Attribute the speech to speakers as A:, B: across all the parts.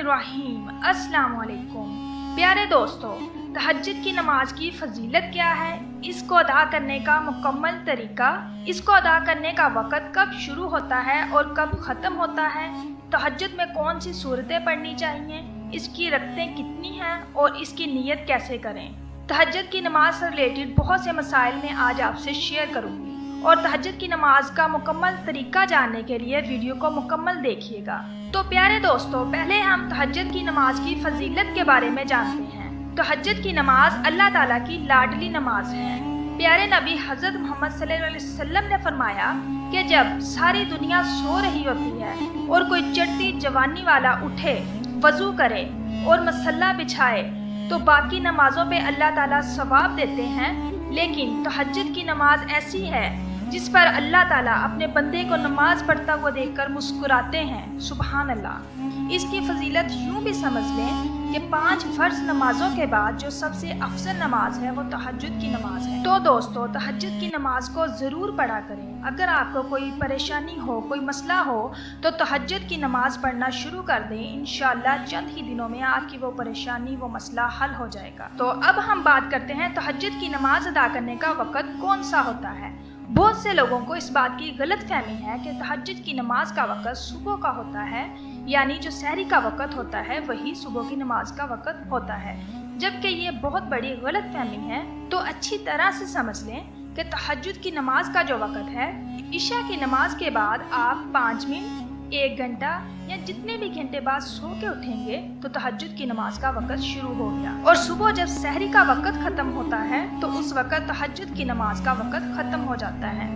A: बिस्मिल्लाहिर्रहमानिर्रहीम। अस्सलाम वालेकुम। प्यारे दोस्तों, तहज्जुद की नमाज की फजीलत क्या है, इसको अदा करने का मुकम्मल तरीका, इसको अदा करने का वक़्त कब शुरू होता है और कब ख़त्म होता है, तहज्जुद में कौन सी सूरतें पढ़नी चाहिए, इसकी रकतें कितनी हैं और इसकी नीयत कैसे करें। तहज्जुद की नमाज से रिलेटेड बहुत से मसाइल मैं आज आपसे शेयर करूँगी और तहज्जुद की नमाज का मुकम्मल तरीका जानने के लिए वीडियो को मुकम्मल देखिएगा। तो प्यारे दोस्तों, पहले हम तहज्जुद की नमाज की फजीलत के बारे में जानते हैं। तहज्जुद की नमाज अल्लाह ताला की लाडली नमाज है। प्यारे नबी हज़रत मोहम्मद सल्लल्लाहु अलैहि वसल्लम ने फरमाया कि जब सारी दुनिया सो रही होती है और कोई चढ़ती जवानी वाला उठे, वज़ू करे और मसल्ला बिछाए तो बाकी नमाजों पे अल्लाह ताला सवाब देते हैं, लेकिन तहज्जुद की नमाज ऐसी है जिस पर अल्लाह ताला अपने बंदे को नमाज पढ़ता हुआ देखकर मुस्कुराते हैं। सुबहान अल्लाह। इसकी फजीलत यूँ भी समझ लें कि 5 फ़र्ज नमाजों के बाद जो सबसे अफजल नमाज है वो तहज्जुद की नमाज है। तो दोस्तों, तहज्जुद की नमाज को ज़रूर पढ़ा करें। अगर आपको कोई परेशानी हो, कोई मसला हो तो तहज्जुद की नमाज पढ़ना शुरू कर दें। इंशाअल्लाह चंद ही दिनों में आपकी वो परेशानी, वो मसला हल हो जाएगा। तो अब हम बात करते हैं तहज्जुद की नमाज अदा करने का वक़्त कौन सा होता है। बहुत से लोगों को इस बात की गलत फहमी है कि तहज्जुद की नमाज का वक़्त सुबह का होता है, यानी जो सहरी का वक़्त होता है वही सुबह की नमाज का वक़्त होता है, जबकि ये बहुत बड़ी गलत फहमी है। तो अच्छी तरह से समझ लें कि तहज्जुद की नमाज का जो वक़्त है, इशा की नमाज के बाद आप 5 मिनट, 1 घंटा या जितने भी घंटे बाद सो के उठेंगे तो तहज्जुद की नमाज का वक़्त शुरू हो गया। और सुबह जब सहरी का वक़्त ख़त्म होता है तो उस वक़्त तहज्जुद की नमाज का वक़्त ख़त्म हो जाता है।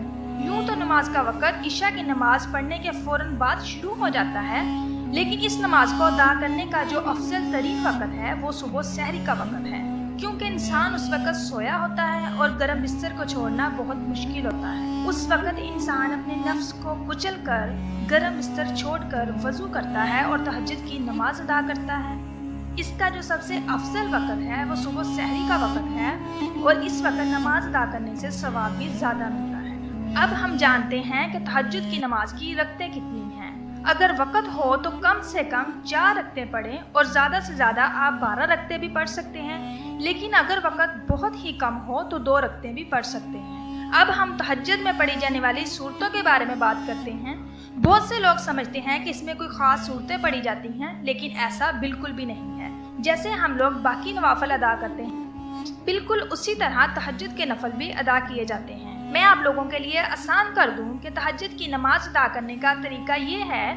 A: यूँ तो नमाज का वक़्त इशा की नमाज पढ़ने के फ़ौरन बाद शुरू हो जाता है, लेकिन इस नमाज को अदा करने का जो अफजल तरीन वक़्त है वो सुबह सहरी का वक़्त है, क्योंकि इंसान उस वक़्त सोया होता है और गर्म बिस्तर को छोड़ना बहुत मुश्किल होता है। उस वक़्त इंसान अपने नफ्स को कुचल कर गर्म बिस्तर छोड़कर वज़ू करता है और तहज्जुद की नमाज अदा करता है। इसका जो सबसे अफजल वक़्त है वो सुबह सहरी का वक़्त है और इस वक़्त नमाज अदा करने से सवाब भी ज़्यादा मिलता है। अब हम जानते हैं कि तहज्जुद की नमाज की रकतें कितनी हैं। अगर वक़्त हो तो कम से कम 4 रकतें पढ़ें और ज़्यादा से ज़्यादा आप 12 रकतें भी पढ़ सकते हैं, लेकिन अगर वक़्त बहुत ही कम हो तो 2 रकतें भी पढ़ सकते हैं। अब हम तहज्जुद में पढ़ी जाने वाली सूरतों के बारे में बात करते हैं। बहुत से लोग समझते हैं कि इसमें कोई ख़ास सूरतें पढ़ी जाती हैं, लेकिन ऐसा बिल्कुल भी नहीं है। जैसे हम लोग बाकी नवाफिल अदा करते हैं, बिल्कुल उसी तरह तहज्जुद के नफल भी अदा किए जाते हैं। मैं आप लोगों के लिए आसान कर दूं कि तहज्जुद की नमाज अदा करने का तरीका ये है।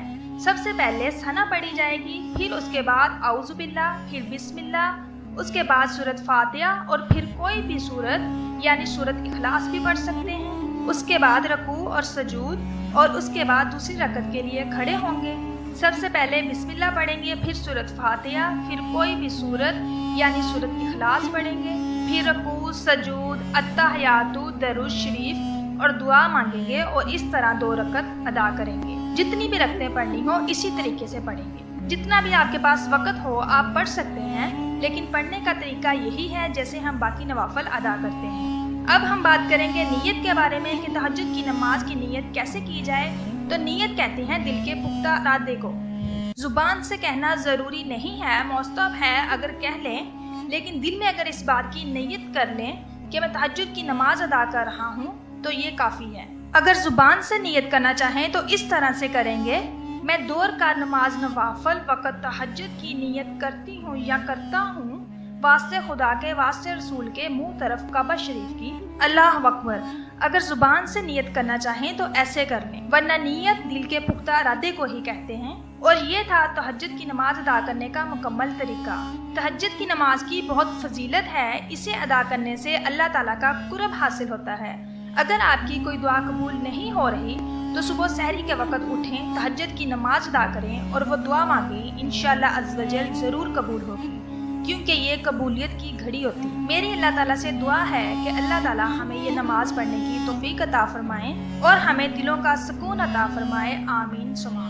A: सबसे पहले सना पढ़ी जाएगी, फिर उसके बाद औज़ु बिल्लाह, फिर बिस्मिल्लाह, उसके बाद सूरत फातिहा और फिर कोई भी सूरत यानी सूरत इखलास भी पढ़ सकते हैं। उसके बाद रकू और सजूद और उसके बाद दूसरी रकत के लिए खड़े होंगे। सबसे पहले बिस्मिल्लाह पढ़ेंगे, फिर सूरत फातिहा, फिर कोई भी सूरत यानी सूरत इखलास पढ़ेंगे, फिर रकू, सजूद, अत्तहियातु, दरूद शरीफ और दुआ मांगेंगे और इस तरह 2 रकत अदा करेंगे। जितनी भी रकतें पढ़नी हो इसी तरीके से पढ़ेंगे। जितना भी आपके पास वक़्त हो आप पढ़ सकते हैं, लेकिन पढ़ने का तरीका यही है जैसे हम बाकी नवाफिल अदा करते हैं। अब हम बात करेंगे नीयत के बारे में कि तहज्जुद की नमाज की नीयत कैसे की जाए। तो नीयत कहते हैं दिल के पुख्ता इरादे को। ज़ुबान से कहना ज़रूरी नहीं है, मौस्तब है अगर कह लें, लेकिन दिल में अगर इस बात की नीयत कर लें कि मैं तहज्जुद की नमाज अदा कर रहा हूँ तो ये काफ़ी है। अगर ज़ुबान से नीयत करना चाहें तो इस तरह से करेंगे, मैं 2 रकात नमाज नवाफिल वक़्त तहज्जुद की नीयत करती हूँ या करता हूँ, वास्ते खुदा के, वास्ते रसूल के, मुँह तरफ काबा शरीफ की, अल्लाह अकबर। अगर ज़ुबान से नीयत करना चाहें तो ऐसे कर लें, वरना नीयत दिल के पुख्ता इरादे को ही कहते हैं। और ये था तहज्जुद की नमाज अदा करने का मुकम्मल तरीका। तहज्जुद की नमाज की बहुत फजीलत है, इसे अदा करने से अल्लाह ताला का कुर्ब हासिल होता है। अगर आपकी कोई दुआ कबूल नहीं हो रही तो सुबह सहरी के वक़्त उठें, तहज्जुद की नमाज अदा करें और वो दुआ मांगें, इंशाअल्लाह अज़्ज़ व जल ज़रूर कबूल होगी, क्योंकि ये कबूलियत की घड़ी होती है। मेरी अल्लाह ताला से दुआ है कि अल्लाह ताला हमें ये नमाज पढ़ने की तौफीक अता फरमाएं और हमें दिलों का सुकून अता फरमाए। आमीन सुमा।